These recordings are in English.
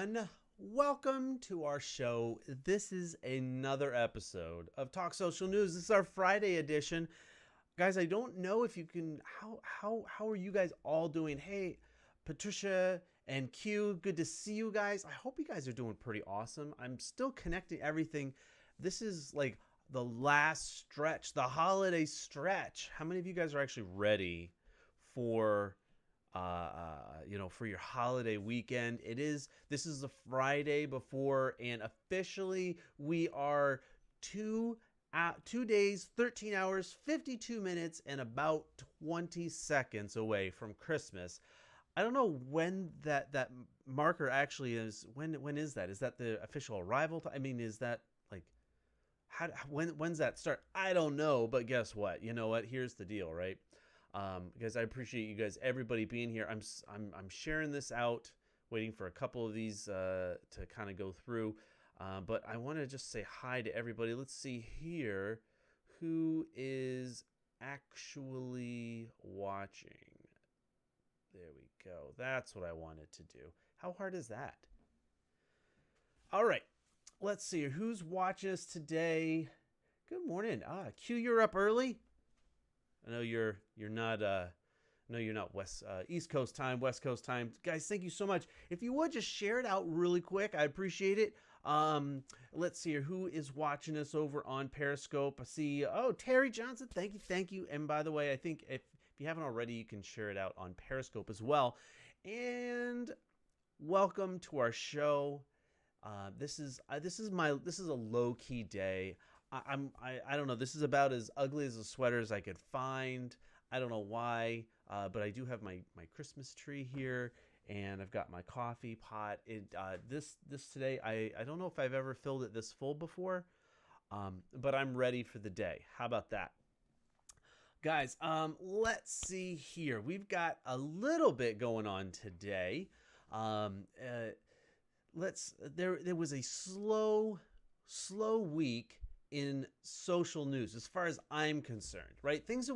everyone. Welcome to our show. This is another episode of Talk Social News. This is our Friday edition. Guys, I don't know if you can how are you guys all doing? Hey, Patricia and Q, good to see you guys. I hope you guys are doing pretty awesome. I'm still connecting everything. This is like the last stretch, the holiday stretch. How many of you guys are actually ready for for your holiday weekend? This is the Friday before, and officially we are 2 days, 13 hours, 52 minutes, and about 20 seconds away from Christmas. I don't know when that marker actually is. When is that? Is that the official arrival time? I mean, is that like when's that start? I don't know, but guess what? You know what? Here's the deal, right? Guys, I appreciate you guys, everybody being here. I'm sharing this out, waiting for a couple of these to kind of go through. But I want to just say hi to everybody. Let's see here who is actually watching. There we go. That's what I wanted to do. How hard is that? All right. Let's see who's watching us today. Good morning. Q, you're up early. I know you're not East Coast time, West Coast time. Guys, thank you so much. If you would just share it out really quick, I appreciate it. Let's see here who is watching us over on Periscope. I see Terry Johnson. Thank you. And by the way, I think if you haven't already, you can share it out on Periscope as well. And welcome to our show. This is a low key day. I don't know. This is about as ugly as a sweater as I could find. I don't know why, but I do have my Christmas tree here, and I've got my coffee pot. This today, I don't know if I've ever filled it this full before, but I'm ready for the day. How about that? Guys, let's see here. We've got a little bit going on today. There was a slow week in social news as far as I'm concerned, right? Things that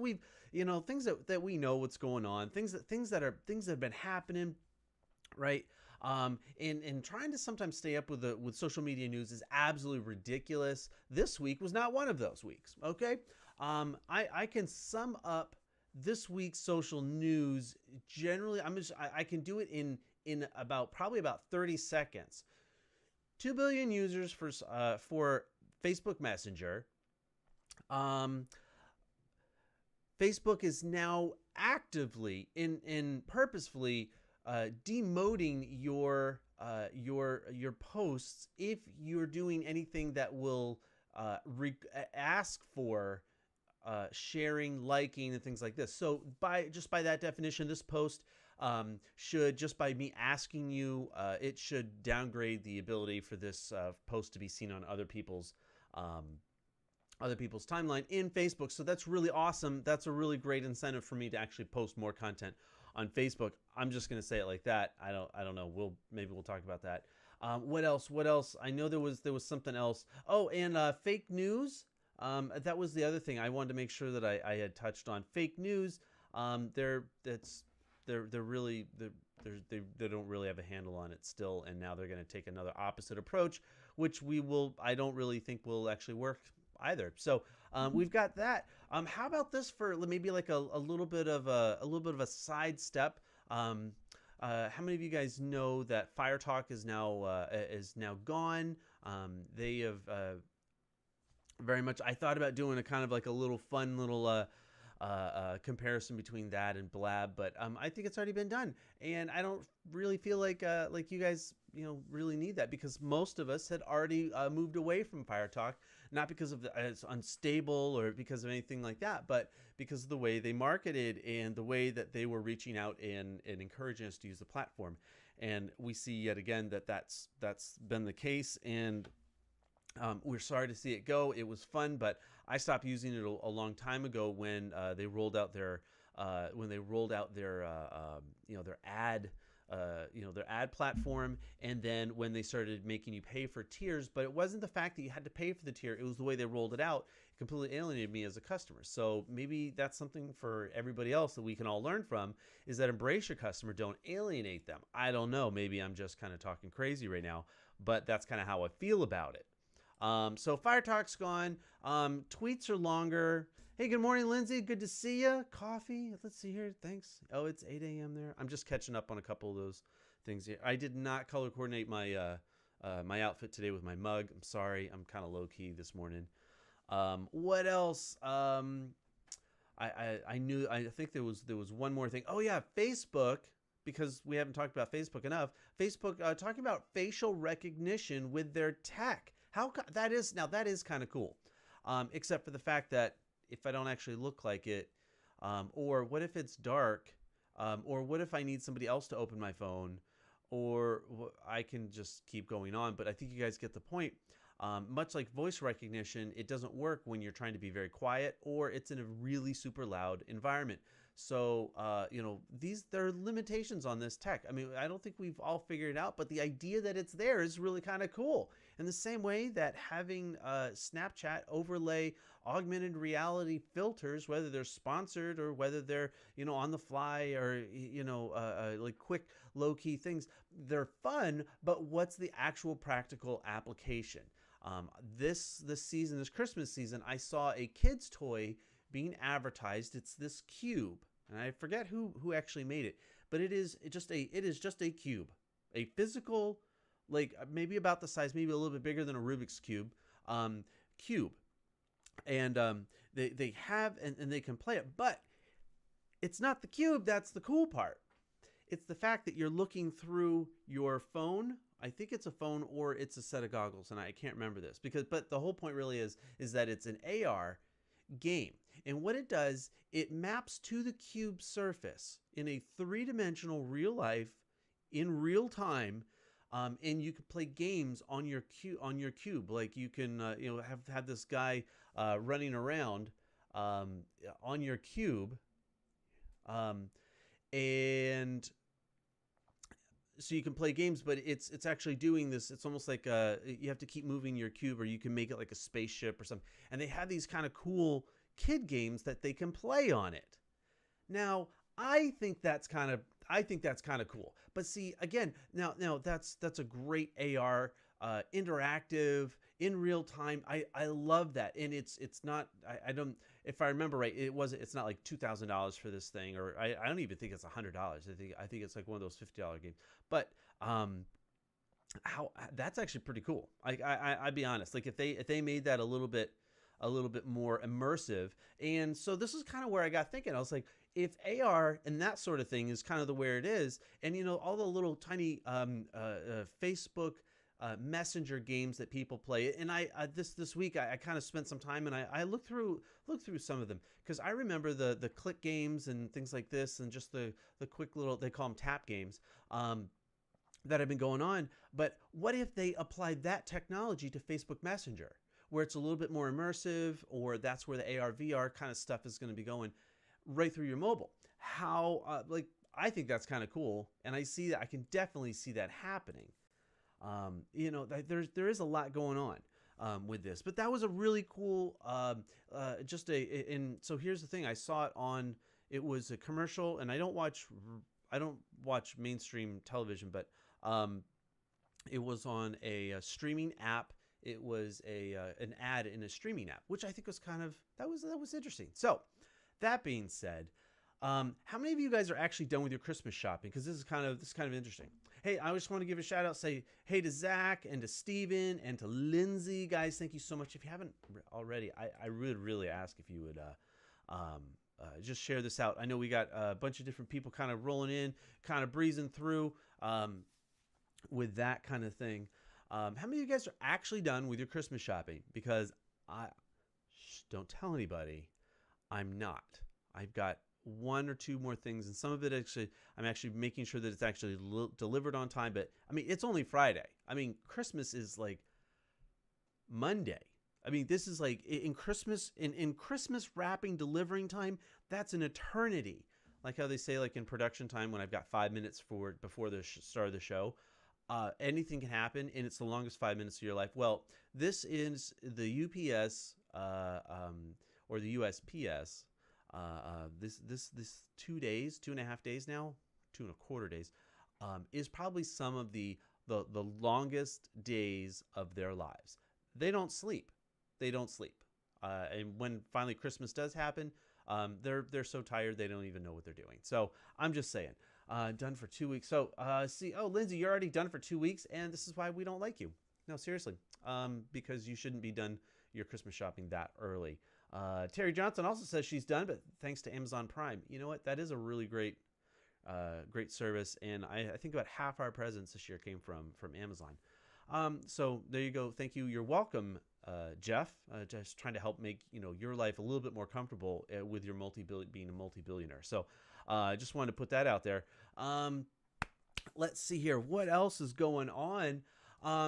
things that we know what's going on, things that have been happening, right? And trying to sometimes stay up with social media news is absolutely ridiculous. This week was not one of those weeks. Okay. I can sum up this week's social news generally. I can do it in probably about 30 seconds. 2 billion users for Facebook Messenger. Facebook is now actively in purposefully demoting your posts if you're doing anything that will ask for sharing, liking, and things like this. So by that definition, this post should, just by me asking you, it should downgrade the ability for this post to be seen on other people's timeline in Facebook. So that's really awesome. That's a really great incentive for me to actually post more content on Facebook. I'm just going to say it like that. I don't know. Maybe we'll talk about that. What else? I know there was something else. Oh, and fake news. That was the other thing I wanted to make sure that I had touched on. Fake news. They don't really have a handle on it still, and now they're going to take another opposite approach, which I don't really think will actually work either. So we've got that. How about this for maybe like a little bit of a sidestep? How many of you guys know that Fire Talk is now gone? They have very much. I thought about doing a kind of like a little fun little comparison between that and Blab, but I think it's already been done, and I don't really feel like you guys really need that, because most of us had already moved away from Fire Talk, not because of it's unstable or because of anything like that, but because of the way they marketed and the way that they were reaching out and encouraging us to use the platform. And we see yet again that's been the case, and we're sorry to see it go. It was fun, but I stopped using it a long time ago when they rolled out their ad their ad platform, and then when they started making you pay for tiers. But it wasn't the fact that you had to pay for the tier, it was the way they rolled it out. It completely alienated me as a customer. So maybe that's something for everybody else that we can all learn from, is that embrace your customer, don't alienate them. I don't know, maybe I'm just kind of talking crazy right now, but that's kind of how I feel about it. So Fire Talk's gone. Tweets are longer. Hey, good morning, Lindsay. Good to see you. Coffee. Let's see here. Thanks. Oh, it's 8 a.m. there. I'm just catching up on a couple of those things here. I did not color coordinate my my outfit today with my mug. I'm sorry. I'm kind of low key this morning. What else? I think there was one more thing. Oh yeah, Facebook. Because we haven't talked about Facebook enough. Facebook talking about facial recognition with their tech. That is kind of cool. Except for the fact that if I don't actually look like it, or what if it's dark, or what if I need somebody else to open my phone, or I can just keep going on. But I think you guys get the point. Much like voice recognition, it doesn't work when you're trying to be very quiet or it's in a really super loud environment. So, there are limitations on this tech. I mean, I don't think we've all figured it out, but the idea that it's there is really kind of cool. In the same way that having Snapchat overlay augmented reality filters, whether they're sponsored or whether they're, on the fly or, like quick, low-key things, they're fun, but what's the actual practical application? This Christmas season, I saw a kid's toy being advertised. It's this cube, and I forget who actually made it, but it is just a cube, a physical, like maybe about the size, maybe a little bit bigger than a Rubik's cube, cube, and they have and they can play it, but it's not the cube. That's the cool part. It's the fact that you're looking through your phone. I think it's a phone or it's a set of goggles, and I can't remember this but the whole point really is that it's an AR game. And what it does, it maps to the cube surface in a three-dimensional real life in real time, and you can play games on your cube. Like you can have this guy running around on your cube, and so you can play games, but it's actually doing this. It's almost like you have to keep moving your cube, or you can make it like a spaceship or something. And they have these kind of cool kid games that they can play on it. Now, I think that's kind of cool. But see, again, now that's a great AR interactive in real time. I love that, and it's not. I don't. If I remember right, it's not like $2,000 for this thing, or I don't even think it's $100. I think it's like one of those $50 games. But that's actually pretty cool. I'd be honest. Like if they made that a little bit more immersive. And so this is kind of where I got thinking. I was like, if AR and that sort of thing is kind of the where it is, and all the little tiny Facebook messenger games that people play, and I this week I kind of spent some time and I looked through some of them, because I remember the click games and things like this, and just the quick little, they call them tap games, that have been going on. But what if they applied that technology to Facebook Messenger, where it's a little bit more immersive, or that's where the AR VR kind of stuff is going to be going right through your mobile? I think that's kind of cool, and I can definitely see that happening. There is a lot going on with this, but that was a really cool, and so here's the thing. I saw it it was a commercial, and I don't watch mainstream television, but it was on a streaming app. It was an ad in a streaming app, which I think was that was interesting. So that being said, how many of you guys are actually done with your Christmas shopping? Because this is kind of interesting. Hey, I just want to give a shout out, say hey to Zach and to Steven and to Lindsay. Guys, thank you so much. If you haven't already, I would really ask if you would just share this out. I know we got a bunch of different people kind of rolling in, kind of breezing through with that kind of thing. How many of you guys are actually done with your Christmas shopping? Because don't tell anybody, I'm not. I've got one or two more things, and some of it I'm actually making sure that it's actually delivered on time. But I mean, it's only Friday. I mean, Christmas is like Monday. I mean, this is like in Christmas wrapping delivering time. That's an eternity. like how they say, like in production time, when I've got 5 minutes for before the start of the show, anything can happen, and it's the longest 5 minutes of your life. Well, this is the UPS or the USPS. This 2 days, 2.5 days now, 2.25 days, is probably some of the longest days of their lives. They don't sleep. They don't sleep. And when finally Christmas does happen, they're so tired they don't even know what they're doing. So I'm just saying, done for 2 weeks. So Lindsay, you're already done for 2 weeks, and this is why we don't like you. No, seriously, because you shouldn't be done your Christmas shopping that early. Terry Johnson also says she's done, but thanks to Amazon Prime. You know what? That is a really great service, and I think about half our presents this year came from Amazon. So there you go. Thank you. You're welcome, Jeff. Just trying to help make your life a little bit more comfortable with your being a multi-billionaire. So I just wanted to put that out there. Let's see here. What else is going on?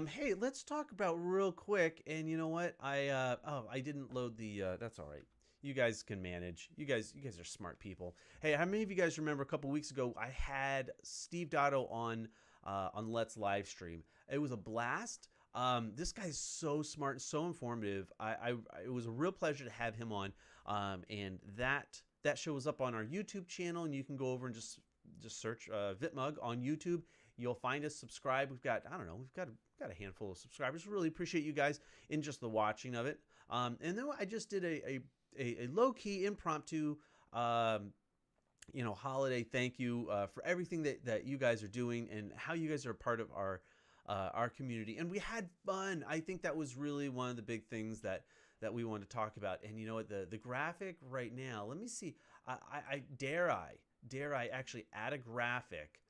Hey, let's talk about real quick. And you know what? I didn't load the. That's all right. You guys can manage. You guys are smart people. Hey, how many of you guys remember a couple weeks ago I had Steve Dotto on Let's Live Stream? It was a blast. This guy's so smart, so informative. It was a real pleasure to have him on. And that show is up on our YouTube channel, and you can go over and just search VitMug on YouTube. You'll find us, subscribe. We've got a handful of subscribers. Really appreciate you guys in just the watching of it. And then I just did a low-key impromptu holiday thank you for everything that you guys are doing and how you guys are a part of our community, and we had fun. I think that was really one of the big things that we wanted to talk about. And you know what, the graphic right now, let me see, I dare I actually add a graphic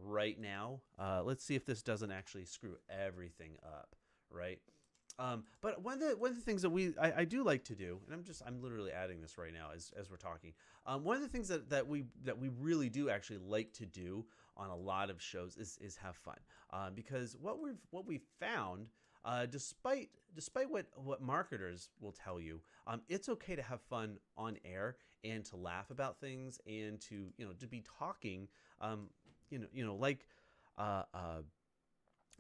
right now. Let's see if this doesn't actually screw everything up, right? But one of the things that I do like to do, and I'm literally adding this right now as we're talking. One of the things that we really do actually like to do on a lot of shows is have fun. Because what we've found, despite what marketers will tell you, it's okay to have fun on air and to laugh about things and to be talking,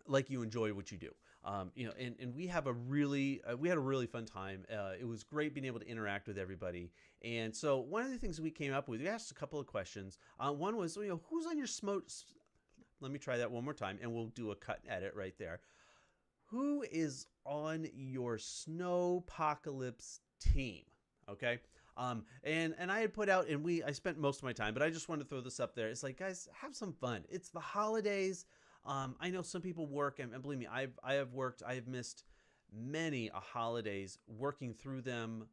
like you enjoy what you do. And we have we had a really fun time. It was great being able to interact with everybody. And so one of the things we came up with, we asked a couple of questions. One was, who's on your smoke? Let me try that one more time, and we'll do a cut and edit right there. Who is on your snowpocalypse team? Okay. And I had put out, and I spent most of my time, but I just wanted to throw this up there. It's like, guys, have some fun. It's the holidays. I know some people work, and believe me, I have worked. I have missed many holidays working through them,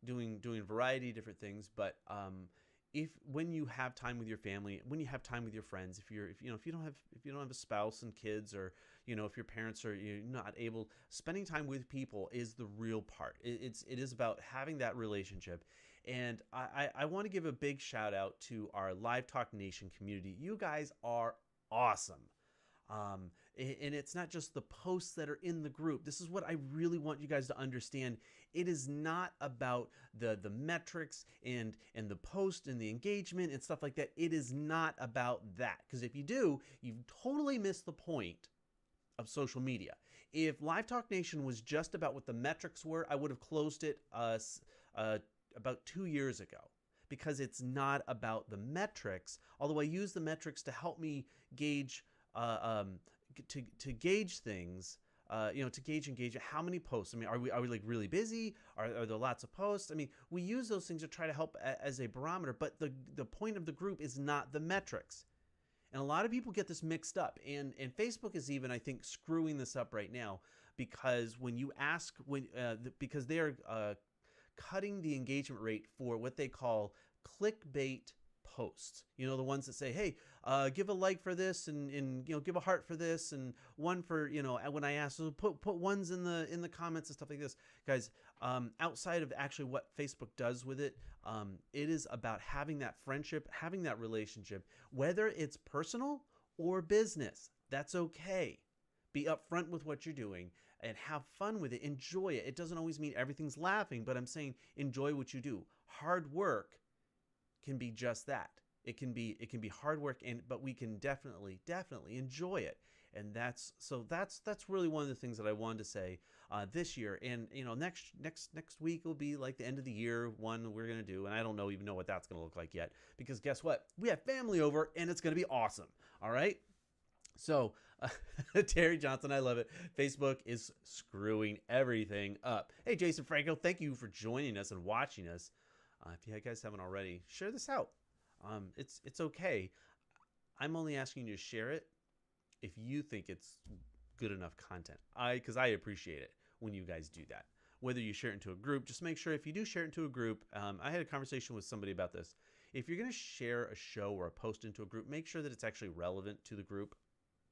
doing a variety of different things. But when you have time with your family, when you have time with your friends, if you don't have a spouse and kids, or if your parents are not able, spending time with people is the real part. It is about having that relationship. And I want to give a big shout out to our Live Talk Nation community. You guys are awesome. And it's not just the posts that are in the group. This is what I really want you guys to understand. It is not about the metrics and the post and the engagement and stuff like that. It is not about that. Because if you do, you've totally missed the point of social media. If Live Talk Nation was just about what the metrics were, I would have closed it about 2 years ago. Because it's not about the metrics, although I use the metrics to help me gauge to gauge things, to gauge engagement. How many posts? I mean, are we like really busy? Are there lots of posts? I mean, we use those things to try to help as a barometer, but the point of the group is not the metrics. And a lot of people get this mixed up, and Facebook is even, I think, screwing this up right now, because when you ask, because they are cutting the engagement rate for what they call clickbait posts. The ones that say, hey, give a like for this, and give a heart for this, and one for, when I ask, so put ones in the comments and stuff like this. Guys, outside of actually what Facebook does with it, it is about having that friendship, having that relationship, whether it's personal or business. That's okay. Be upfront with what you're doing and have fun with it. Enjoy it. It doesn't always mean everything's laughing, but I'm saying enjoy what you do. Hard work can be just that. It can be hard work, but we can definitely enjoy it. And that's really one of the things that I wanted to say this year. And next week will be like the end of the year one we're gonna do, and I don't even know what that's gonna look like yet, because guess what? We have family over, and it's gonna be awesome. All right. So, Terry Johnson, I love it. Facebook is screwing everything up. Hey, Jason Franco, thank you for joining us and watching us. If you guys haven't already, share this out. It's okay. I'm only asking you to share it if you think it's good enough content. Because I appreciate it when you guys do that. Whether you share it into a group, just make sure if you do share it into a group. I had a conversation with somebody about this. If you're going to share a show or a post into a group, make sure that it's actually relevant to the group.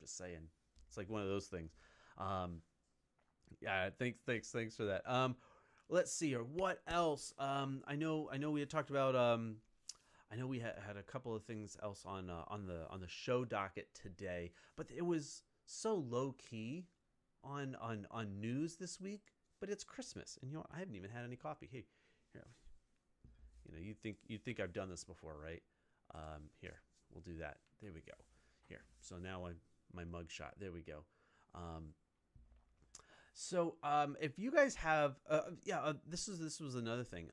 Just saying, it's like one of those things. Yeah, thanks for that. Let's see here. What else? I know we had talked about. I know we had a couple of things else on the show docket today, but it was so low key on news this week. But it's Christmas, and I haven't even had any coffee. Hey, here, you think I've done this before, right? Here, we'll do that. There we go. Here, so now my mug shot. There we go. So if you guys have, this was another thing.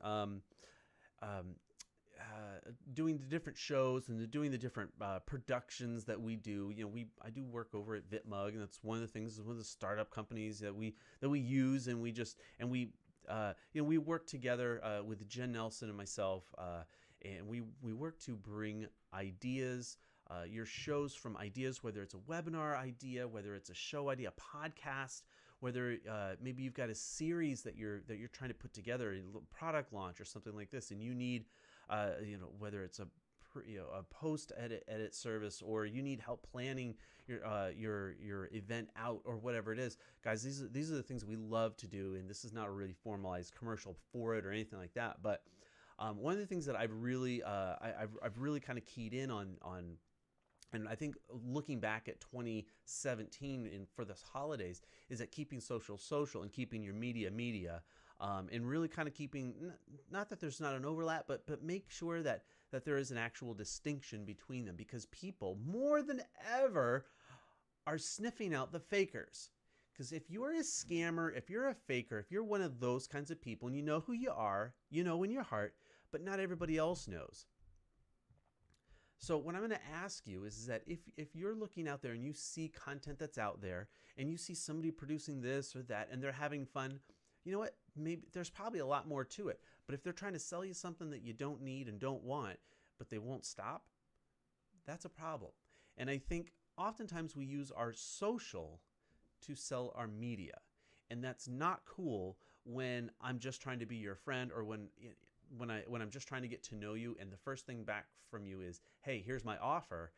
Doing the different shows and doing the different productions that we do. I do work over at VitMug, and that's one of the things. One of the startup companies that we use, and we work together with Jen Nelson and myself, and we work to bring ideas. Your shows from ideas, whether it's a webinar idea, whether it's a show idea, a podcast, whether maybe you've got a series that you're trying to put together, a product launch or something like this, and you need, whether it's a post edit service, or you need help planning your event out, or whatever it is, guys. These are the things we love to do, and this is not a really formalized commercial for it or anything like that. But one of the things that I've really kind of keyed in on. And I think looking back at 2017 for this holidays is that keeping social and keeping your media, and really kind of keeping, not that there's not an overlap, but make sure that there is an actual distinction between them, because people more than ever are sniffing out the fakers. Because if you're a scammer, if you're a faker, if you're one of those kinds of people, and you know who you are, in your heart, but not everybody else knows. So what I'm going to ask you is that if you're looking out there and you see content that's out there, and you see somebody producing this or that, and they're having fun, you know what? Maybe there's probably a lot more to it. But if they're trying to sell you something that you don't need and don't want, but they won't stop, that's a problem. And I think oftentimes we use our social to sell our media. And that's not cool when I'm just trying to be your friend, or when I'm just trying to get to know you, and the first thing back from you is, hey, here's my offer.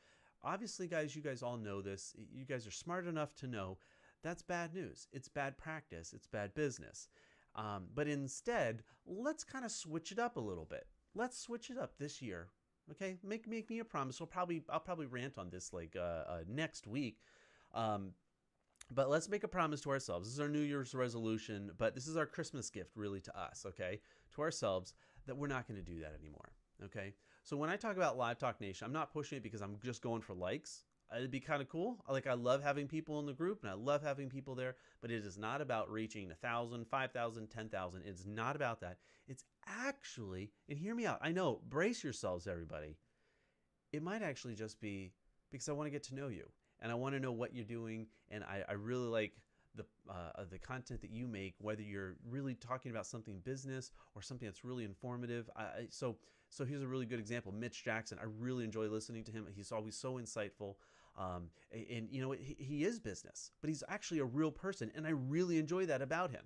Obviously, guys, you guys all know this. You guys are smart enough to know that's bad news. It's bad practice. It's bad business. But instead, let's kind of switch it up a little bit. Let's switch it up this year. Okay, make me a promise. I'll probably rant on this like next week. But let's make a promise to ourselves. This is our New Year's resolution, but this is our Christmas gift really to us, okay? To ourselves, that we're not going to do that anymore, okay? So when I talk about Live Talk Nation, I'm not pushing it because I'm just going for likes. It'd be kind of cool. Like, I love having people in the group, and I love having people there, but it is not about reaching 1,000, 5,000, 10,000. It's not about that. It's actually, and hear me out, I know, brace yourselves, everybody. It might actually just be because I want to get to know you, and I want to know what you're doing, and I really like the content that you make, whether you're really talking about something business or something that's really informative. So here's a really good example. Mitch Jackson, I really enjoy listening to him. He's always so insightful. And you know, he is business, but he's actually a real person, and I really enjoy that about him.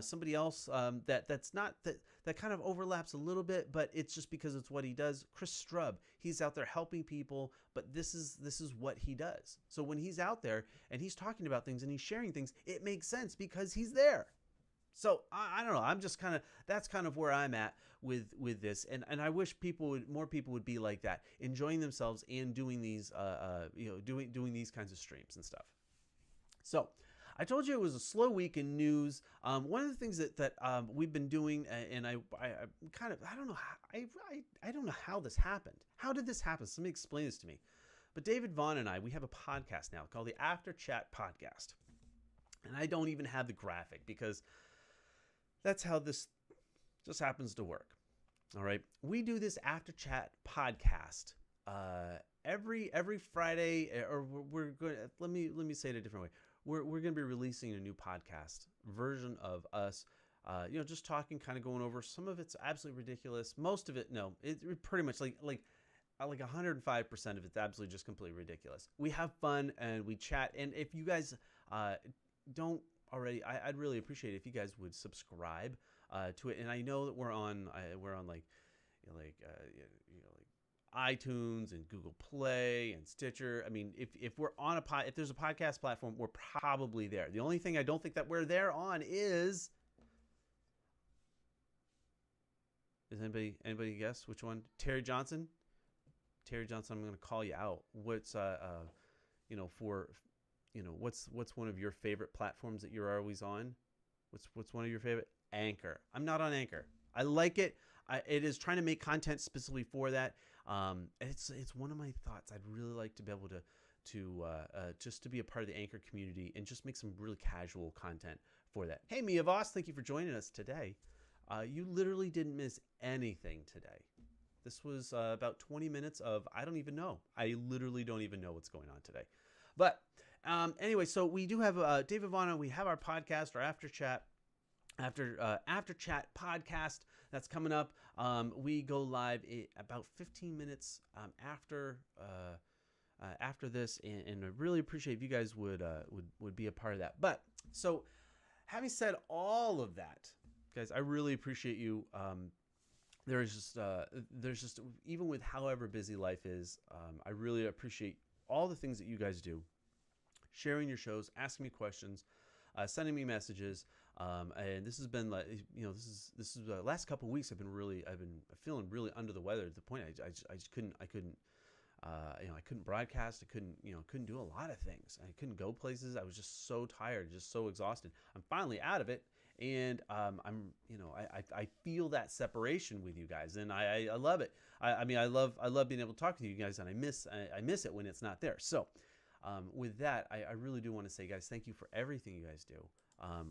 Somebody else that kind of overlaps a little bit, but it's just because it's what he does. Chris Strub, he's out there helping people, but this is what he does. So when he's out there and he's talking about things and he's sharing things, it makes sense because he's there. So I don't know. I'm just that's kind of where I'm at with this, and I wish more people would be like that, enjoying themselves and doing these doing these kinds of streams and stuff. So I told you it was a slow week in news. One of the things that we've been doing, and I kind of I don't know how, I don't know how this happened. How did this happen? Somebody explain this to me. But David Vaughn and I, we have a podcast now called the After Chat Podcast, and I don't even have the graphic because that's how this just happens to work. All right, we do this After Chat Podcast every Friday, or we're going. Let me say it a different way. We're going to be releasing a new podcast version of us, just talking, kind of going over. Some of it's absolutely ridiculous. Most of it, no, it's pretty much like 105% of it's absolutely just completely ridiculous. We have fun and we chat. And if you guys don't already, I'd really appreciate it if you guys would subscribe to it. And I know that we're on like iTunes and Google Play and Stitcher. I mean, if we're on if there's a podcast platform, we're probably there. The only thing I don't think that we're there on is anybody guess which one? Terry Johnson, I'm going to call you out. What's what's one of your favorite platforms that you're always on? What's one of your favorite? Anchor. I'm not on Anchor. I like it. It is trying to make content specifically for that. It's one of my thoughts. I'd really like to be able to just to be a part of the Anchor community and just make some really casual content for that. Hey, Mia Voss, thank you for joining us today. You literally didn't miss anything today. This was about 20 minutes of I don't even know. I literally don't even know what's going on today. But anyway, so we do have David Vaughn. We have our podcast, our After Chat podcast that's coming up. We go live about 15 minutes after this, and I really appreciate if you guys would be a part of that. But so, having said all of that, guys, I really appreciate you. There's just even with however busy life is, I really appreciate all the things that you guys do, sharing your shows, asking me questions, sending me messages. And this has been like, this is the last couple of weeks. I've been feeling really under the weather to the point I just couldn't I couldn't broadcast. I couldn't do a lot of things. I couldn't go places. I was just so tired, just so exhausted. I'm finally out of it. And I feel that separation with you guys, and I love it. I love being able to talk to you guys, and I miss it when it's not there. So with that, I really do want to say, guys, thank you for everything you guys do,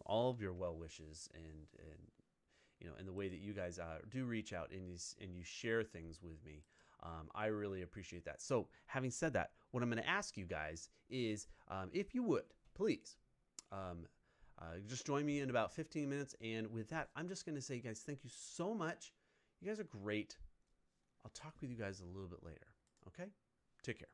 all of your well wishes, and the way that you guys do reach out and you share things with me. I really appreciate that. So having said that, what I'm going to ask you guys is, if you would please. Just join me in about 15 minutes. And with that, I'm just going to say, guys, thank you so much. You guys are great. I'll talk with you guys a little bit later. Okay? Take care.